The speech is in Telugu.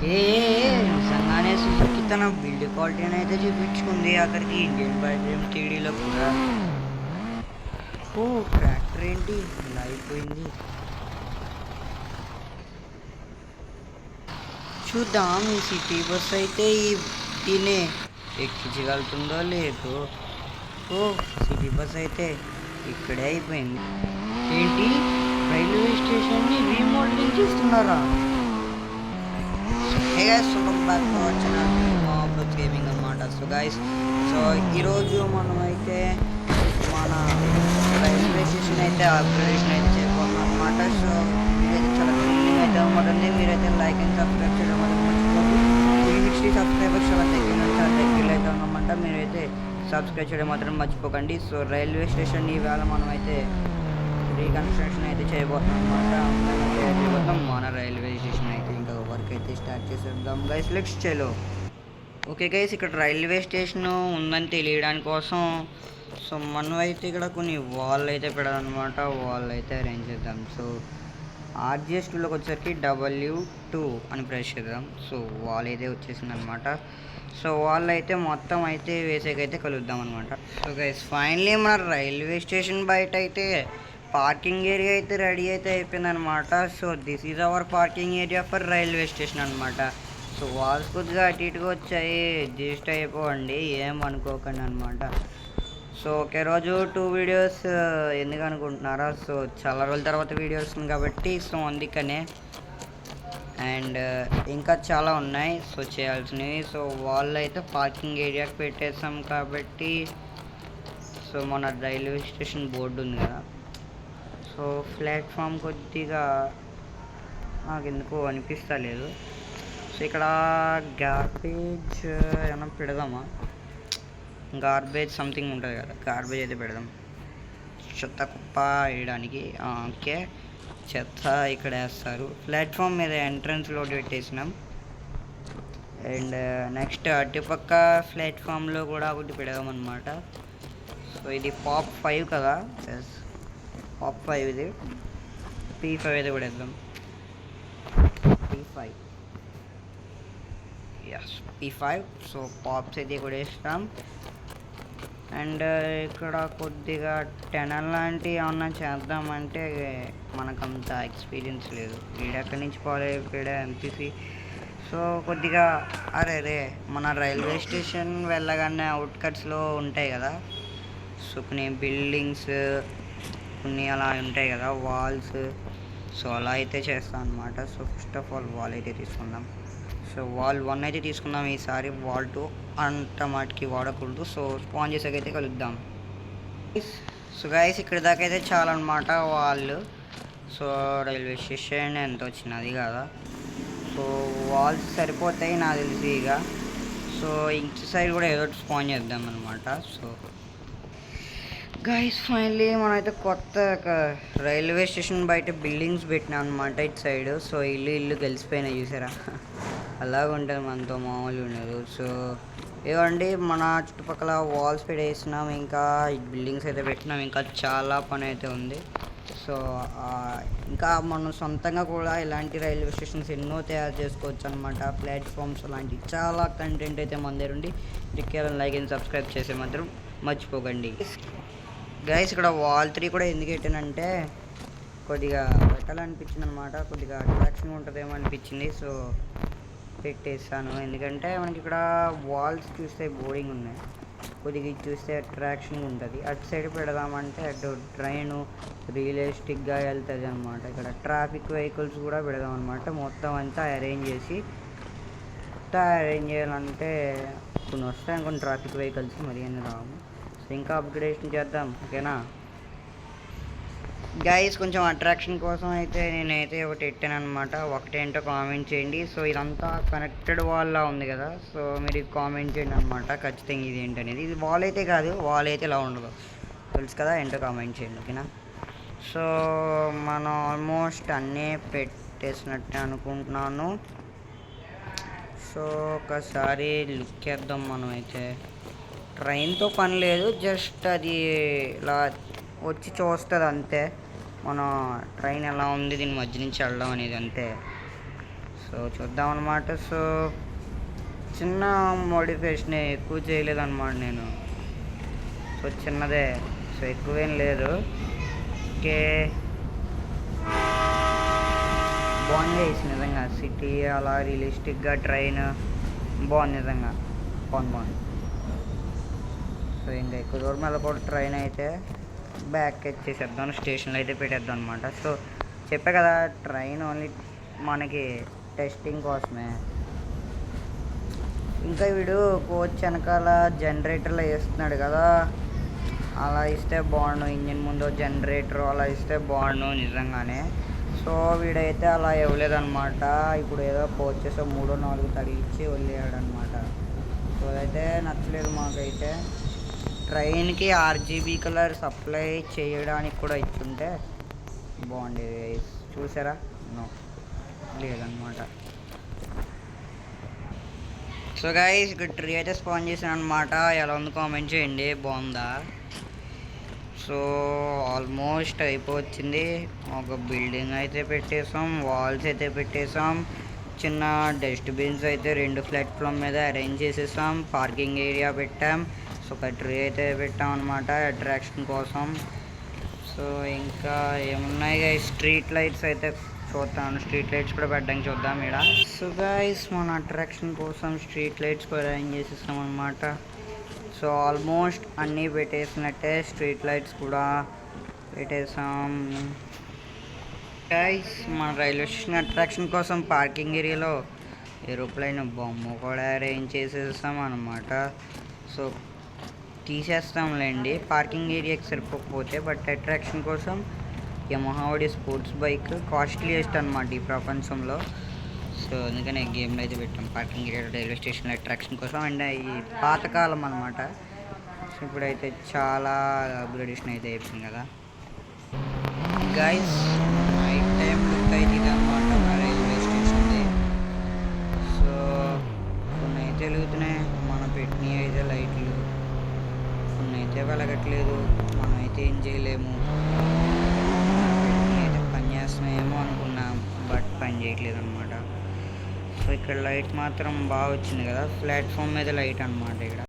ఏ నిజంగానే సుజుకి తన బిల్డ్ క్వాలిటీని అయితే చూపించుకుంది అక్కడికి ఇండియన్ బైక్ టీడీలో కూడా. ఓ ట్రాక్టర్ ఏంటి ఇలా అయిపోయింది. చూద్దాం ఈ సిటీ బస్ అయితే దీన్ని ఎక్కించగలుగుతుందో లేదో. ఓ సిటీ బస్ అయితే ఇక్కడే అయిపోయింది. ఏంటి రైల్వే స్టేషన్ని రీమోడలింగ్ చేస్తున్నారా? Hey guys, welcome back to our channel మాబ్రూస్ గేమింగ్ అన్నమాట. సో గైస్, ఈరోజు మనమైతే మన రైల్వే స్టేషన్ అయితే అప్గ్రేడేషన్ అయితే చేయబోతున్నాం అనమాట. సో మీరైతే చాలా థ్రిల్లింగ్ అయితే ఉంటుంది. మీరైతే లైక్ అండ్ సబ్స్క్రైబ్ చేయడం మాత్రం మర్చిపోదు. 360 సబ్స్క్రైబర్స్ చాలా దగ్గరలో అయితే ఉన్నమాట. మీరైతే సబ్స్క్రైబ్ చేయడం మాత్రం మర్చిపోకండి. సో రైల్వే స్టేషన్ ఈవేళ మనమైతే రీకన్స్ట్రక్షన్ అయితే చేయబోతున్నాం అనమాట. మన రైల్వే స్టేషన్ అయితే ఇంకా వర్క్ అయితే స్టార్ట్ చేసేద్దాం గైస్. లెట్స్ చలో. ఓకే గైస్, ఇక్కడ రైల్వే స్టేషన్ ఉందని తెలియడానికి కోసం సో మనం అయితే ఇక్కడ కొన్ని వాల్ అయితే పెడాలన్నమాట. వాల్ అయితే అరేంజ్ చేద్దాం. సో RGS2లోకి వచ్చేసరికి W2 అని ప్రెస్ చేద్దాం. సో వాల్ అయితే వచ్చేసింది అనమాట. సో వాల్ అయితే మొత్తం అయితే వేసేకైతే కలుద్దాం అనమాట. సో గైస్, ఫైనలీ మన రైల్వే స్టేషన్ బయట అయితే పార్కింగ్ ఏరియా అయితే రెడీ అయితే అయిపోయింది అనమాట. So this is our parking area for railway station అనమాట. సో వాల్స్ కొద్దిగా అటు ఇటుగా వచ్చాయి, అడ్జస్ట్ అయిపోండి, ఏం అనుకోకండి అనమాట. సో ఒకే రోజు 2 వీడియోస్ ఎందుకు అనుకుంటున్నారా? సో చాలా రోజుల తర్వాత వీడియో వస్తుంది కాబట్టి సో అందుకనే. అండ్ ఇంకా చాలా ఉన్నాయి సో చేయాల్సినవి. సో వాళ్ళు అయితే పార్కింగ్ ఏరియాకి పెట్టేసాం కాబట్టి సో మన రైల్వే స్టేషన్ బోర్డు ఉంది కదా, సో ప్లాట్ఫామ్ కొద్దిగా నాకు ఎందుకు అనిపిస్తలేదు. సో ఇక్కడ గార్బేజ్ ఏమైనా పెడదామా? గార్బేజ్ సంథింగ్ ఉంటుంది కదా, గార్బేజ్ అయితే పెడదాం. చెత్త కుప్ప వేయడానికి. ఓకే, చెత్త ఇక్కడ వేస్తారు. ప్లాట్ఫామ్ మీద ఎంట్రన్స్లో పెట్టేసినాం. అండ్ నెక్స్ట్ అటుపక్క ప్లాట్ఫామ్లో కూడా ఒకటి పెడదాం అనమాట. సో ఇది పాప్ 5 కదా, ఎస్ పాప్ 5 ఇది. P5 అయితే కూడా వేద్దాం. P5, yes P5. So pops అయితే కూడా వేస్తాం. అండ్ ఇక్కడ కొద్దిగా టెనల్ లాంటివి ఏమన్నా చేద్దామంటే మనకంత ఎక్స్పీరియన్స్ లేదు. వీడెక్కడి నుంచి పోలే ఇక్కడ MPC. సో కొద్దిగా అరే మన రైల్వే స్టేషన్ వెళ్ళగానే అవుట్కట్స్లో ఉంటాయి కదా, సో కొన్ని బిల్డింగ్స్ కొన్ని అలా ఉంటాయి కదా వాల్స్. సో అలా అయితే చేస్తాం అనమాట. So first of all wall అయితే తీసుకుందాం. సో వాల్ 1 అయితే తీసుకుందాం ఈసారి. వాల్ 2 అంత మాటికి వాడకూడదు. సో స్పాన్ చేసాకైతే కలుద్దాం. సో గైస్, ఇక్కడ దాకా అయితే చాలా అనమాట వాళ్ళు. సో రైల్వే స్టేషన్ ఎంత వచ్చినది కదా, సో వాల్స్ సరిపోతాయి నాకు తెలిసి ఇక. సో ఇంటి సైడ్ కూడా ఏదో స్పాన్ చేద్దాం అనమాట. సో గైస్, ఫైనలీ మనమైతే కొత్త రైల్వే స్టేషన్ బయట బిల్డింగ్స్ పెట్టినాం అనమాట ఇటు సైడ్. సో ఇల్లు కలిసిపోయినాయి చూసారా, అలాగ ఉంటుంది, మనతో మామూలు ఉండదు. సో ఇవ్వండి మన చుట్టుపక్కల వాల్స్ పెట్టేసినాం, ఇంకా బిల్డింగ్స్ అయితే పెట్టినాం, ఇంకా చాలా పని అయితే ఉంది. సో ఇంకా మనం సొంతంగా కూడా ఇలాంటి రైల్వే స్టేషన్స్ ఎన్నో తయారు చేసుకోవచ్చు అనమాట. ప్లాట్ఫామ్స్ లాంటి చాలా కంటెంట్ అయితే మన దగ్గర ఉండి. లైక్ అండ్ సబ్స్క్రైబ్ చేసే మాత్రం మర్చిపోకండి గైస్. ఇక్కడ వాల్ 3 కూడా ఎందుకు పెట్టానంటే కొద్దిగా పెట్టాలనిపించింది అనమాట, కొద్దిగా అట్రాక్షన్ ఉంటుందేమో అనిపించింది. సో పెట్టేస్తాను, ఎందుకంటే మనకి ఇక్కడ వాల్స్ చూస్తే బోరింగ్ ఉన్నాయి, కొద్దిగా ఇది చూస్తే అట్రాక్షన్ ఉంటుంది. అటు సైడ్ పెడదామంటే అటు ట్రైను రియలిస్టిక్గా వెళ్తుంది అనమాట. ఇక్కడ ట్రాఫిక్ వెహికల్స్ కూడా పెడదాం అనమాట. మొత్తం అంతా అరేంజ్ చేయాలంటే కొన్ని వస్తాయి అనుకోండి ట్రాఫిక్ వెహికల్స్, మరి అని రాము. సో ఇంకా అప్గ్రేడేషన్ చేద్దాం, ఓకేనా గైస్. కొంచెం అట్రాక్షన్ కోసం అయితే నేనైతే ఒకటి పెట్టాను అనమాట. ఒకటేంటో కామెంట్ చేయండి. సో ఇదంతా కనెక్టెడ్ వాల్లా ఉంది కదా, సో మీరు ఇది కామెంట్ చేయండి అనమాట ఖచ్చితంగా ఇది ఏంటనేది. ఇది వాల్ అయితే కాదు, వాల్ అయితే ఇలా ఉండదు తెలుసు కదా, ఏంటో కామెంట్ చేయండి, ఓకేనా. సో మనం ఆల్మోస్ట్ అన్నీ పెట్టేసినట్టే అనుకుంటున్నాను. సో ఒకసారి లుక్ చేద్దాం. మనం అయితే ట్రైన్తో పని లేదు, జస్ట్ అది ఇలా వచ్చి చూస్తుంది అంతే. మన ట్రైన్ ఎలా ఉంది, దీని మధ్య నుంచి వెళ్ళడం అనేది అంతే. సో సో చూద్దాం అనమాట. సో చిన్న మోడిఫికేషన్, ఎక్కువ చేయలేదన్నమాట నేను. సో చిన్నదే, సో ఎక్కువేం లేదు. ఓకే, బాగుంది గైస్ నిజంగా. సిటీ అలా రియలిస్టిక్గా ట్రైన్ బాగుంది నిజంగా, బాగుంది. సో ఇంకా ఎక్కువ దూరం వెళ్ళకూడదు. ట్రైన్ అయితే బ్యాక్ వచ్చేసేద్దాం, స్టేషన్లో అయితే పెట్టేద్దాం అనమాట. సో చెప్పే కదా, ట్రైన్ ఓన్లీ మనకి టెస్టింగ్ కోసమే. ఇంకా వీడు కోచ్ వెనకాల జనరేటర్లో వేస్తున్నాడు కదా, అలా ఇస్తే బాగుండు. ఇంజిన్ ముందు జనరేటర్ అలా ఇస్తే బాగుండు నిజంగానే. సో వీడైతే అలా ఇవ్వలేదన్నమాట. ఇప్పుడు ఏదో కోచెస్ 3-4 తగిలిచ్చి వదిలేయాడు అనమాట. సో అదైతే నచ్చలేదు మాకైతే. ట్రైన్కి RGB కలర్ సప్లై చేయడానికి కూడా ఇచ్చుంటే బాగుండేది. చూసారా, నో, లేదన్నమాట. సో గైస్ ఇక్కడ ట్రీ అయితే స్పాన్ చేసాను అనమాట. ఎలా ఉంది కామెంట్ చేయండి, బాగుందా? సో ఆల్మోస్ట్ అయిపోవచ్చింది. ఒక బిల్డింగ్ అయితే పెట్టేసాం, వాల్స్ అయితే పెట్టేసాం, చిన్న డస్ట్బిన్స్ అయితే 2 ప్లాట్ఫామ్ మీద అరేంజ్ చేసేసాం, పార్కింగ్ ఏరియా పెట్టాం. సో ఒక ట్రీ అయితే పెట్టాం అనమాట అట్రాక్షన్ కోసం. సో ఇంకా ఏమున్నాయి గైస్, స్ట్రీట్ లైట్స్ అయితే చూద్దాం. స్ట్రీట్ లైట్స్ కూడా పెట్టడానికి చూద్దాం ఇక్కడ. సో గైస్ మన అట్రాక్షన్ కోసం స్ట్రీట్ లైట్స్ కూడా అరేంజ్ చేసేసాం అనమాట. సో ఆల్మోస్ట్ అన్నీ పెట్టేసినట్టే, స్ట్రీట్ లైట్స్ కూడా పెట్టేసాం. గైస్ మన రైల్వే స్టేషన్ అట్రాక్షన్ కోసం పార్కింగ్ ఏరియాలో ఏరోప్లేన్ బొమ్మ కూడా అరేంజ్ చేసేసాం అనమాట. సో తీసేస్తాంలేండి పార్కింగ్ ఏరియాకి సరిపోకపోతే. బట్ అట్రాక్షన్ కోసం యమహా స్పోర్ట్స్ బైక్ కాస్ట్లీయెస్ట్ అనమాట ఈ ప్రపంచంలో. సో అందుకనే గేమ్లో అయితే పెట్టాం parking area railway station attraction కోసం. అండ్ ఈ పాతకాలం అనమాట. సో ఇప్పుడైతే చాలా అప్గ్రేడేషన్ అయితే అయిపోయింది కదా గైస్. నైట్ టైం లుక్ అయితే ఇది అనమాట మన రైల్వే స్టేషన్ది. సో కొన్ని అయితే వెలుగుతున్నాయి, మనం పెట్టినవి అయితే లైట్లు. కొన్ని అయితే వెలగట్లేదు, మనం అయితే ఏం చేయలేము. పెట్టినవి అయితే పని చేస్తున్నాయేమో అనుకున్నాం, బట్ పని చేయట్లేదు అనమాట. సో ఇక్కడ లైట్ మాత్రం బాగా వచ్చింది కదా, ప్లాట్ఫామ్ మీద లైట్ అనమాట ఇక్కడ.